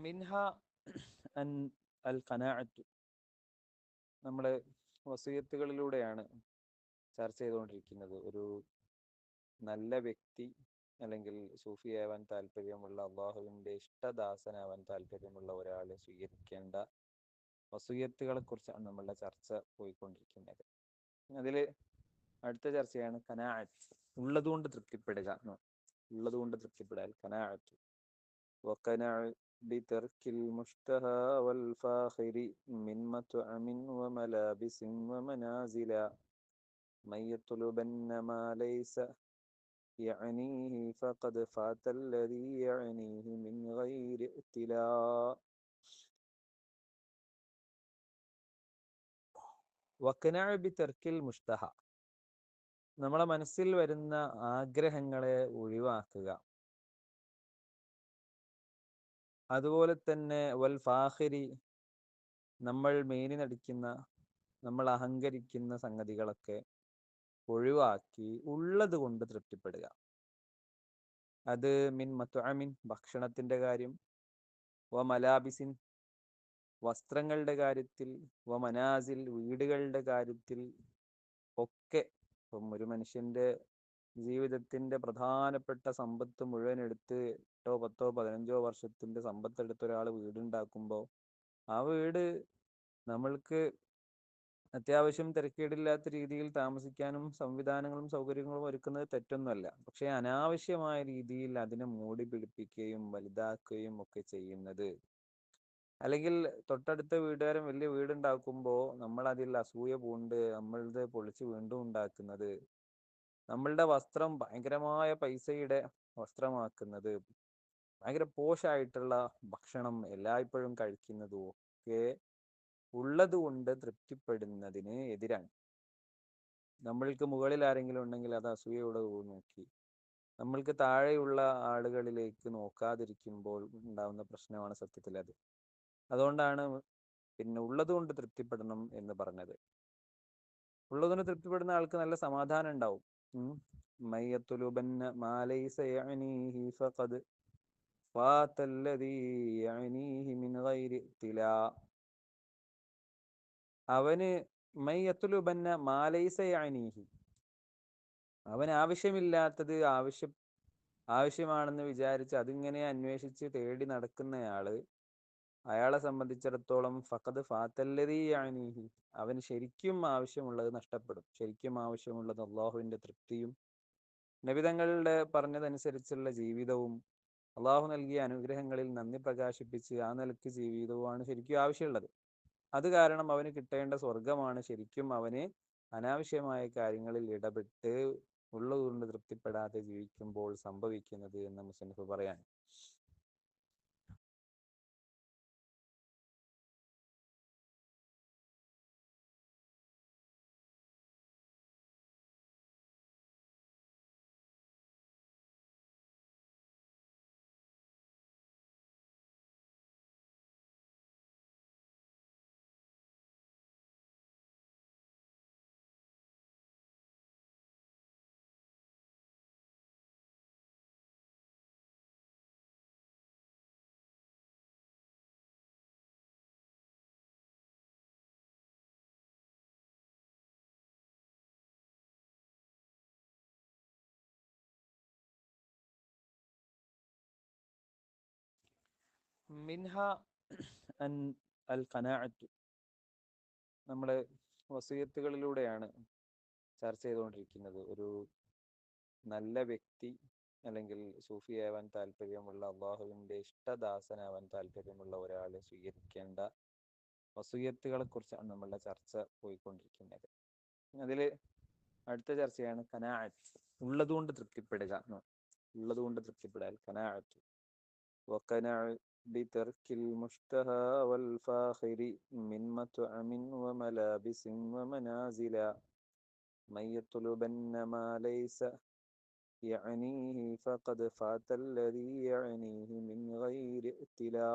മിൻഹ അൻ അൽ ഖനാഅത്ത്. നമ്മൾ വസിയത്തുകളിലൂടെയാണ് ചർച്ച ചെയ്തുകൊണ്ടിരിക്കുന്നത്. ഒരു നല്ല വ്യക്തി അല്ലെങ്കിൽ സൂഫിയാവാൻ താല്പര്യമുള്ള, അള്ളാഹുവിൻ്റെ ഇഷ്ടദാസനാവാൻ താല്പര്യമുള്ള ഒരാൾ സ്വീകരിക്കേണ്ട വസൂയത്തുകളെ കുറിച്ചാണ് നമ്മളുടെ ചർച്ച പോയിക്കൊണ്ടിരിക്കുന്നത്. അതിൽ അടുത്ത ചർച്ചയാണ് ഖനാഅത്ത്, ഉള്ളതുകൊണ്ട് തൃപ്തിപ്പെടുക. ഉള്ളതുകൊണ്ട് തൃപ്തിപ്പെടാൽ ഖനാഅത്ത്. വഖനഅ ബിതർക്കിൽ മുഷ്തഹാ വൽ ഫാഖിരി മിൻ മത്അമിൻ വമലാബിസിൻ വമനാസില മൻ യത്ലുബന്ന മാ ലൈസ യഅനീഹി ഫഖദ് ഫാത അല്ലദീ യഅനീഹി മിൻ ഗൈരി ഇഖ്തിലാ. വഖനഅ ബിതർക്കിൽ മുഷ്തഹ, നമ്മളെ മനസ്സിൽ വരുന്ന ആഗ്രഹങ്ങളെ ഒഴിവാക്കുക. അതുപോലെ തന്നെ വൽ ഫാഖിരി, നമ്മൾ മേനി നടിക്കുന്ന, നമ്മൾ അഹങ്കരിക്കുന്ന സംഗതികളൊക്കെ ഒഴിവാക്കി ഉള്ളത് കൊണ്ട് തൃപ്തിപ്പെടുക. അത് മിൻ മത്അമിൻ, ഭക്ഷണത്തിന്റെ കാര്യം, വ മലാബിസിൻ, വസ്ത്രങ്ങളുടെ കാര്യത്തിൽ, വ മനാസിൽ, വീടുകളുടെ കാര്യത്തിൽ ഒക്കെ. ഇപ്പം ഒരു മനുഷ്യന്റെ ജീവിതത്തിന്റെ പ്രധാനപ്പെട്ട സമ്പത്ത് മുഴുവൻ എടുത്ത് 8 10 15 വർഷത്തിന്റെ സമ്പത്ത് എടുത്ത് ഒരാൾ വീടുണ്ടാക്കുമ്പോൾ ആ വീട് നമ്മൾക്ക് അത്യാവശ്യം തിരക്കേടില്ലാത്ത രീതിയിൽ താമസിക്കാനും സംവിധാനങ്ങളും സൗകര്യങ്ങളും ഒരുക്കുന്നത് തെറ്റൊന്നുമല്ല. പക്ഷെ അനാവശ്യമായ രീതിയിൽ അതിനെ മൂടി പിടിപ്പിക്കുകയും വലുതാക്കുകയും ഒക്കെ ചെയ്യുന്നത്, അല്ലെങ്കിൽ തൊട്ടടുത്ത വീട്ടുകാരൻ വലിയ വീടുണ്ടാക്കുമ്പോൾ നമ്മൾ അതിൽ അസൂയ പൂണ്ട് നമ്മളത് പൊളിച്ച് വീണ്ടും ഉണ്ടാക്കുന്നത്, നമ്മളുടെ വസ്ത്രം ഭയങ്കരമായ പൈസയുടെ വസ്ത്രമാക്കുന്നത്, ഭയങ്കര പോഷായിട്ടുള്ള ഭക്ഷണം എല്ലായ്പ്പോഴും കഴിക്കുന്നതും ഒക്കെ ഉള്ളത് കൊണ്ട് തൃപ്തിപ്പെടുന്നതിന് എതിരാണ്. നമ്മൾക്ക് മുകളിൽ ആരെങ്കിലും ഉണ്ടെങ്കിൽ അത് അസൂയയോടെ നോക്കി നമ്മൾക്ക് താഴെയുള്ള ആളുകളിലേക്ക് നോക്കാതിരിക്കുമ്പോൾ ഉണ്ടാവുന്ന പ്രശ്നമാണ് സത്യത്തിൽ അത്. അതുകൊണ്ടാണ് പിന്നെ ഉള്ളത് കൊണ്ട് തൃപ്തിപ്പെടണം എന്ന് പറഞ്ഞത്. ഉള്ളതുകൊണ്ട് തൃപ്തിപ്പെടുന്ന ആൾക്ക് നല്ല സമാധാനം ഉണ്ടാവും. മയ്യത്തുലുബന്ന മാ ലൈസ യഅനീഹി ഫഖദ് ഫാതല്ലദീ യഅനീഹി മിൻ ഗൈരി ഇഖ്തിലാ. അവന് മയ്യത്തുലുബന്ന മാ ലൈസ യഅനീഹി, അവൻ ആവശ്യമില്ലാത്തത് ആവശ്യമാണെന്ന് വിചാരിച്ച് അതിങ്ങനെ അന്വേഷിച്ച് തേടി നടക്കുന്നയാള്, അയാളെ സംബന്ധിച്ചിടത്തോളം ഫഖദ് ഫാതല്ലദീ യഅനീഹി, അവന് ശരിക്കും ആവശ്യമുള്ളത് നഷ്ടപ്പെടും. ശരിക്കും ആവശ്യമുള്ളത് അള്ളാഹുവിന്റെ തൃപ്തിയും നബിതങ്ങളുടെ പറഞ്ഞതനുസരിച്ചുള്ള ജീവിതവും അള്ളാഹു നൽകിയ അനുഗ്രഹങ്ങളിൽ നന്ദി പ്രകാശിപ്പിച്ച് ആ നിലയ്ക്ക് ജീവിതവുമാണ് ശരിക്കും ആവശ്യമുള്ളത്. അത് കാരണം അവന് കിട്ടേണ്ട സ്വർഗമാണ് ശരിക്കും അവന് അനാവശ്യമായ കാര്യങ്ങളിൽ ഇടപെട്ട് ഉള്ളതുകൊണ്ട് തൃപ്തിപ്പെടാതെ ജീവിക്കുമ്പോൾ സംഭവിക്കുന്നത് എന്ന് മുസന്നിഫ് പറയാൻ. മിൻഹ അൻ അൽ ഖനാഅത്ത്, നമ്മൾ വസിയത്തുകളിലൂടെയാണ് ചർച്ച ചെയ്തുകൊണ്ടിരിക്കുന്നത്. ഒരു നല്ല വ്യക്തി അല്ലെങ്കിൽ സൂഫിയാവാൻ താല്പര്യമുള്ള, അള്ളാഹുവിൻ്റെ ഇഷ്ടദാസനാവാൻ താല്പര്യമുള്ള ഒരാൾ സ്വീകരിക്കേണ്ട വസൂയത്തുകളെ കുറിച്ചാണ് നമ്മളുടെ ചർച്ച പോയിക്കൊണ്ടിരിക്കുന്നത്. അതിൽ അടുത്ത ചർച്ചയാണ് ഖനാഅത്ത്, ഉള്ളതുകൊണ്ട് തൃപ്തിപ്പെടുക. ഉള്ളതുകൊണ്ട് തൃപ്തിപ്പെടാൽ ഖനാഅത്ത്. വഖനഅ ബിതർക്കിൽ മുഷ്തഹാ വൽ ഫാഖിരി മിൻ മത്അമിൻ വമലാബിസിൻ വമനാസില മൻ യത്ലുബന്ന മാ ലൈസ യഅനീഹി ഫഖദ് ഫാത അല്ലദീ യഅനീഹി മിൻ ഗൈരി ഇഖ്തിലാ.